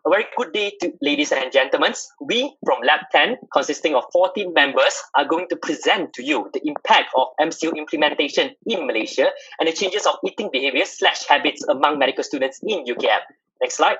A very good day to ladies and gentlemen. We from LAB10, consisting of 14 members, are going to present to you the impact of MCO implementation in Malaysia and the changes of eating behaviors/habits among medical students in UKM. Next slide.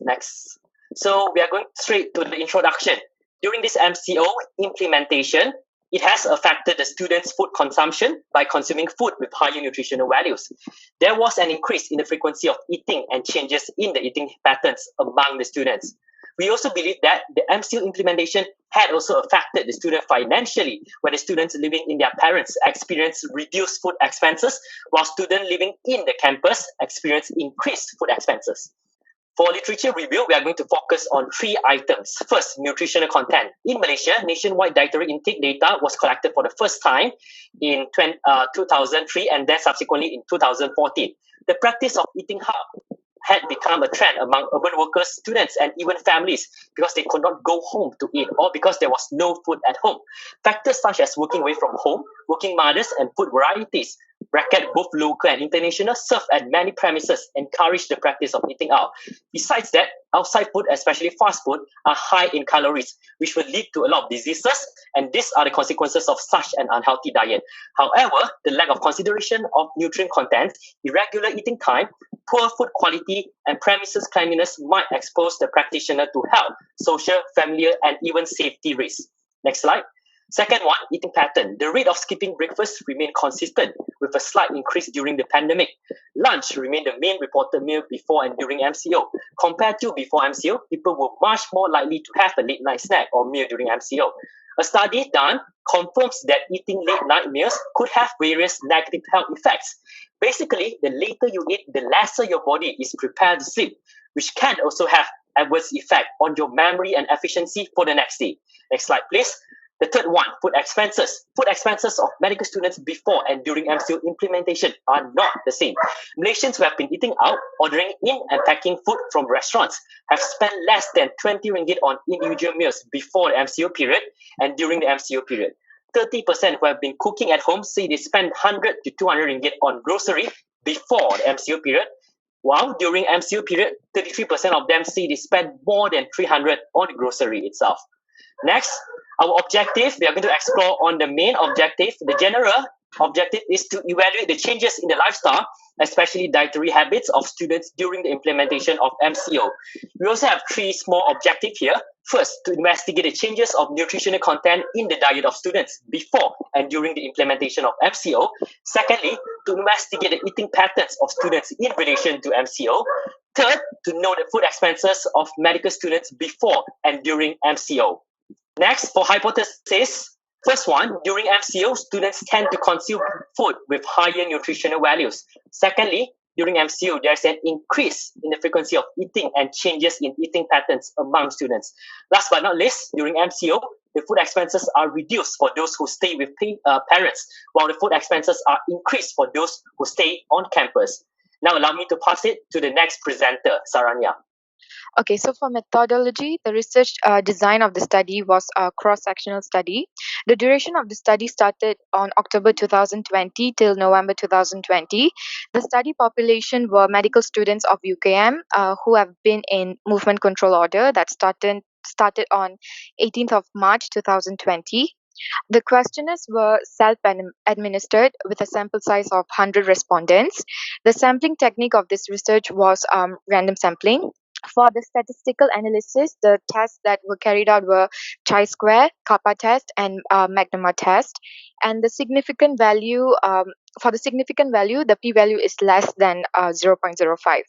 Next. So we are going straight to the introduction. During this MCO implementation, it has affected the students' food consumption by consuming food with higher nutritional values. There was an increase in the frequency of eating and changes in the eating patterns among the students. We also believe that the MCO implementation had also affected the student financially, where the students living in their parents experienced reduced food expenses, while students living in the campus experienced increased food expenses. For literature review, we are going to focus on 3 items. First, nutritional content. In Malaysia, nationwide dietary intake data was collected for the first time in 2003 and then subsequently in 2014. The practice of eating out had become a trend among urban workers, students, and even families because they could not go home to eat or because there was no food at home. Factors such as working away from home, working mothers, and food varieties, both local and international, serve at many premises, encourage the practice of eating out. Besides that, outside food, especially fast food, are high in calories, which will lead to a lot of diseases, and these are the consequences of such an unhealthy diet. However, the lack of consideration of nutrient content, irregular eating time, poor food quality, and premises cleanliness might expose the practitioner to health, social, familial, and even safety risks. Next slide. Second one, eating pattern. The rate of skipping breakfast remained consistent with a slight increase during the pandemic. Lunch remained the main reported meal before and during MCO. Compared to before MCO, people were much more likely to have a late night snack or meal during MCO. A study done confirms that eating late night meals could have various negative health effects. Basically, the later you eat, the lesser your body is prepared to sleep, which can also have adverse effect on your memory and efficiency for the next day. Next slide, please. The third one, food expenses. Food expenses of medical students before and during MCO implementation are not the same. Malaysians who have been eating out, ordering in and packing food from restaurants have spent less than 20 ringgit on individual meals before the MCO period and during the MCO period. 30% who have been cooking at home say they spend 100 to 200 ringgit on grocery before the MCO period, while during MCO period, 33% of them say they spend more than 300 on grocery itself. Next, our objective, we are going to explore on the main objective. The general objective is to evaluate the changes in the lifestyle, especially dietary habits of students during the implementation of MCO. We also have 3 small objectives here. First, to investigate the changes of nutritional content in the diet of students before and during the implementation of MCO. Secondly, to investigate the eating patterns of students in relation to MCO. Third, to know the food expenses of medical students before and during MCO. Next, for hypothesis, first one, during MCO, students tend to consume food with higher nutritional values. Secondly, during MCO, there's an increase in the frequency of eating and changes in eating patterns among students. Last but not least, during MCO, the food expenses are reduced for those who stay with parents, while the food expenses are increased for those who stay on campus. Now, allow me to pass it to the next presenter, Saranya. Okay, so for methodology, the research design of the study was a cross-sectional study. The duration of the study started on October 2020 till November 2020. The study population were medical students of UKM who have been in movement control order that started on 18th of March 2020. The questionnaires were self-administered with a sample size of 100 respondents. The sampling technique of this research was random sampling. For the statistical analysis, the tests that were carried out were chi-square, kappa test, and magnomer test. And the significant value, for the significant value, the p-value is less than 0.05.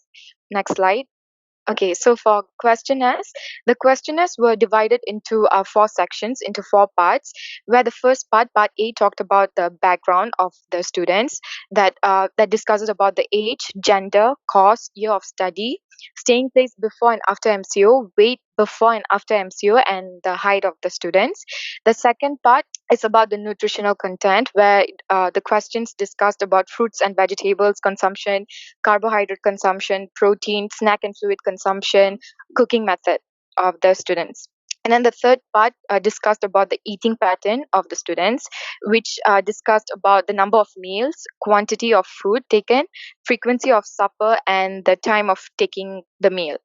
Next slide. Okay, so for questionnaires, the questionnaires were divided into 4 sections, into 4 parts, where the first part, part A, talked about the background of the students, that discusses about the age, gender, course, year of study, staying place before and after MCO, weight before and after MCO, and the height of the students. The second part is about the nutritional content, where the questions discussed about fruits and vegetables consumption, carbohydrate consumption, protein, snack and fluid consumption, cooking method of the students. And then the third part discussed about the eating pattern of the students, which discussed about the number of meals, quantity of food taken, frequency of supper, and the time of taking the meal.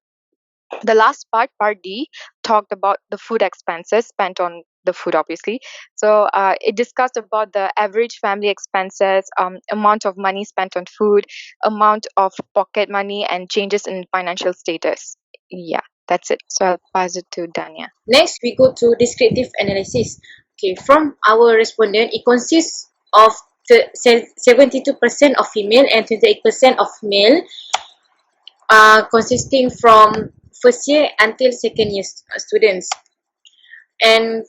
The last part, part D, talked about the food expenses spent on the food, obviously. So it discussed about the average family expenses, amount of money spent on food, amount of pocket money, and changes in financial status. Yeah, that's it. So I'll pass it to Dania. Next, we go to descriptive analysis. Okay, from our respondent, it consists of 72% of female and 28% of male, consisting from first year until second year students. And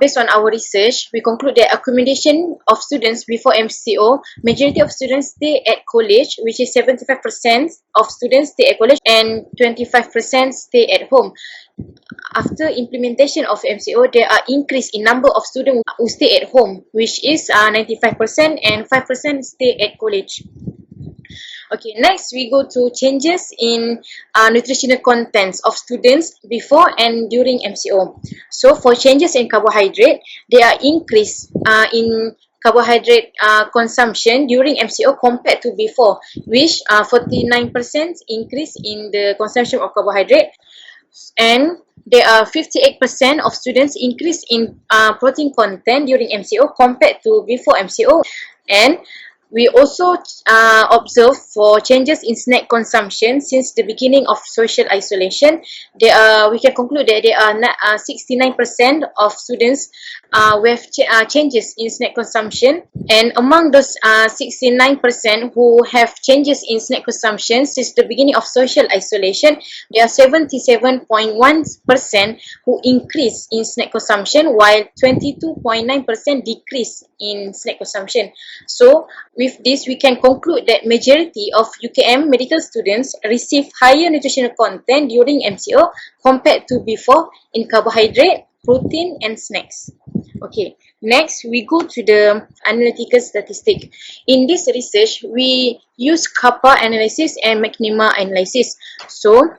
based on our research, we conclude that accommodation of students before MCO, majority of students stay at college, which is 75% of students stay at college and 25% stay at home. After implementation of MCO, there are increase in number of students who stay at home, which is 95% and 5% stay at college. Okay, next we go to changes in nutritional contents of students before and during MCO. So for changes in carbohydrate, there are increase in carbohydrate consumption during MCO compared to before, which 49% increase in the consumption of carbohydrate, and there are 58% of students increase in protein content during MCO compared to before MCO. And we also observe for changes in snack consumption since the beginning of social isolation. We can conclude that there are 69% of students with changes in snack consumption, and among those 69% who have changes in snack consumption since the beginning of social isolation, there are 77.1% who increase in snack consumption, while 22.9% decrease in snack consumption. So with this, we can conclude that majority of UKM medical students receive higher nutritional content during MCO compared to before in carbohydrate, protein, and snacks. Okay, next we go to the analytical statistic. In this research, we use kappa analysis and McNamara analysis. So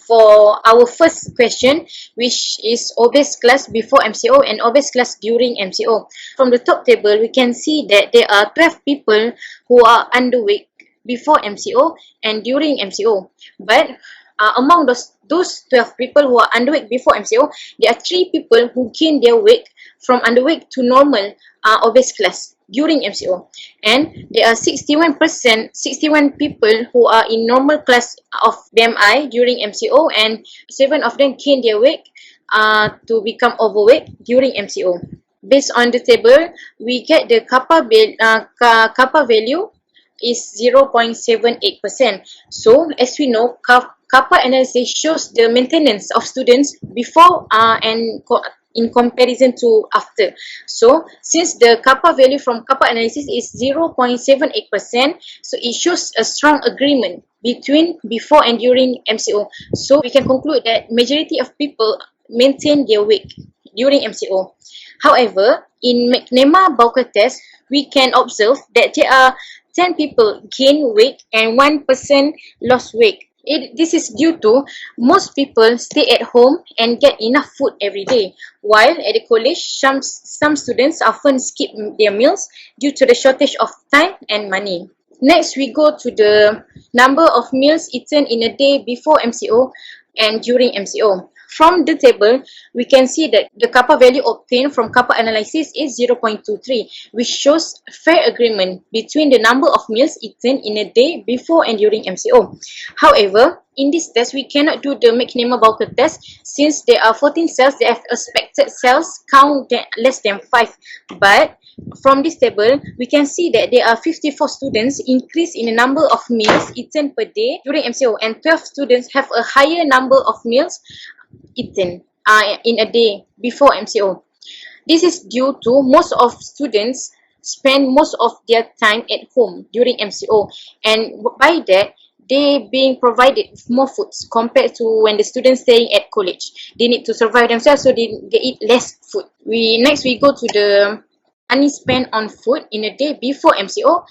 for our first question, which is obese class before MCO and obese class during MCO. From the top table, we can see that there are 12 people who are underweight before MCO and during MCO. But among those 12 people who are underweight before MCO, there are 3 people who gain their weight from underweight to normal obese class during MCO, and there are 61 people who are in normal class of BMI during MCO, and 7 of them gain their weight to become overweight during MCO. Based on the table, we get the kappa value is 0.78%. So as we know, kappa analysis shows the maintenance of students before and in comparison to after. So since the kappa value from kappa analysis is 0.78%, so it shows a strong agreement between before and during MCO. So we can conclude that majority of people maintain their weight during MCO. However, in McNamara Bowker test, we can observe that there are 10 people gain weight and 1% lost weight. This is due to most people stay at home and get enough food every day, while at the college, some students often skip their meals due to the shortage of time and money. Next, we go to the number of meals eaten in a day before MCO and during MCO. From the table, we can see that the kappa value obtained from kappa analysis is 0.23, which shows fair agreement between the number of meals eaten in a day before and during MCO. However, in this test, we cannot do the McNamara-Bowker test since there are 14 cells that have expected cells count less than 5. But from this table, we can see that there are 54 students increase in the number of meals eaten per day during MCO, and 12 students have a higher number of meals eaten in a day before MCO. This is due to most of students spend most of their time at home during MCO, and by that they being provided with more foods compared to when the students staying at college. They need to survive themselves, so they eat less food. Next we go to the money spent on food in a day before MCO.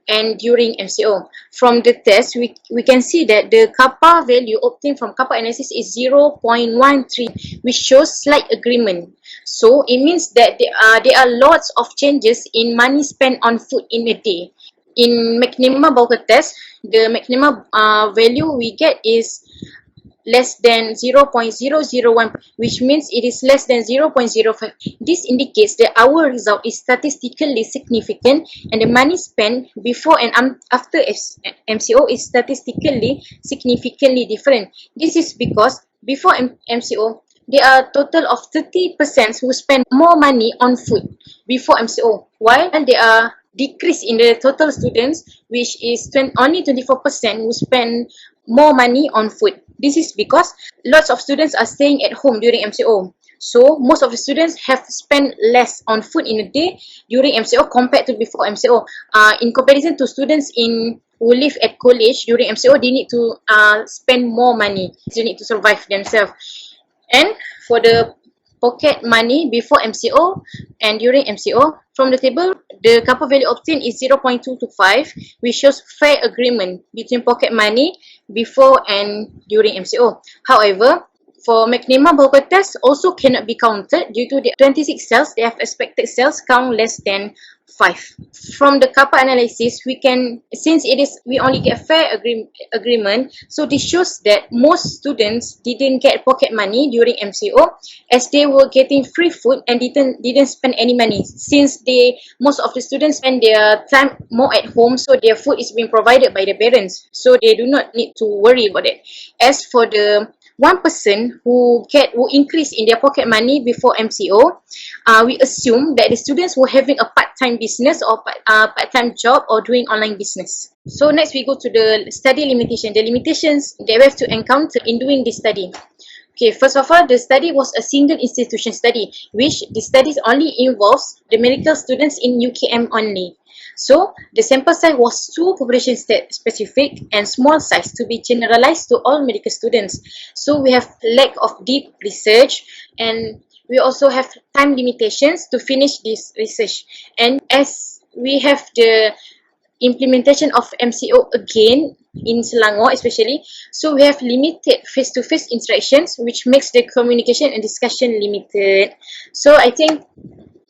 and during MCO. From the test, we can see that the kappa value obtained from kappa analysis is 0.13, which shows slight agreement. So it means that there are lots of changes in money spent on food in a day. In McNemar Bowker test, the McNemar value we get is less than 0.001, which means it is less than 0.05. This indicates that our result is statistically significant and the money spent before and after MCO is statistically significantly different. This is because before MCO, there are a total of 30% who spend more money on food before MCO, while there are decrease in the total students, which is only 24% who spend more money on food. This is because lots of students are staying at home during MCO. So most of the students have spent less on food in a day during MCO compared to before MCO. In comparison to students who live at college during MCO, they need to spend more money. They need to survive themselves. And for the pocket money before MCO and during MCO, from the table, the kappa value obtained is 0.225, which shows fair agreement between pocket money before and during MCO. However, for McNemar Bowker test also cannot be counted due to the 26 cells, they have expected cells count less than 5. From the kappa analysis, since we only get fair agreement, so this shows that most students didn't get pocket money during MCO as they were getting free food and didn't spend any money, since most of the students spend their time more at home, so their food is being provided by the parents, so they do not need to worry about it. As for the 1% who increase in their pocket money before MCO, we assume that the students were having a part-time business or part-time job or doing online business. So next we go to the study limitation, the limitations that we have to encounter in doing this study. Okay, first of all, the study was a single institution study, which the studies only involves the medical students in UKM only. So, the sample size was too population specific and small size to be generalized to all medical students. So, we have lack of deep research and we also have time limitations to finish this research. And as we have the implementation of MCO again in Selangor especially, so we have limited face-to-face interactions, which makes the communication and discussion limited. So, I think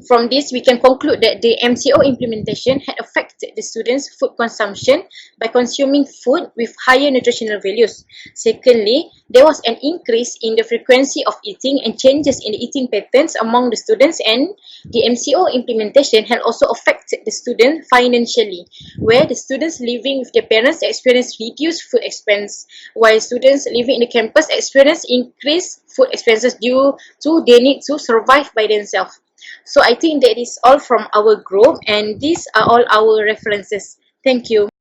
from this, we can conclude that the MCO implementation had affected the students' food consumption by consuming food with higher nutritional values. Secondly, there was an increase in the frequency of eating and changes in the eating patterns among the students, and the MCO implementation had also affected the student financially, where the students living with their parents experienced reduced food expense, while students living in the campus experienced increased food expenses due to they need to survive by themselves. So I think that is all from our group, and these are all our references. Thank you.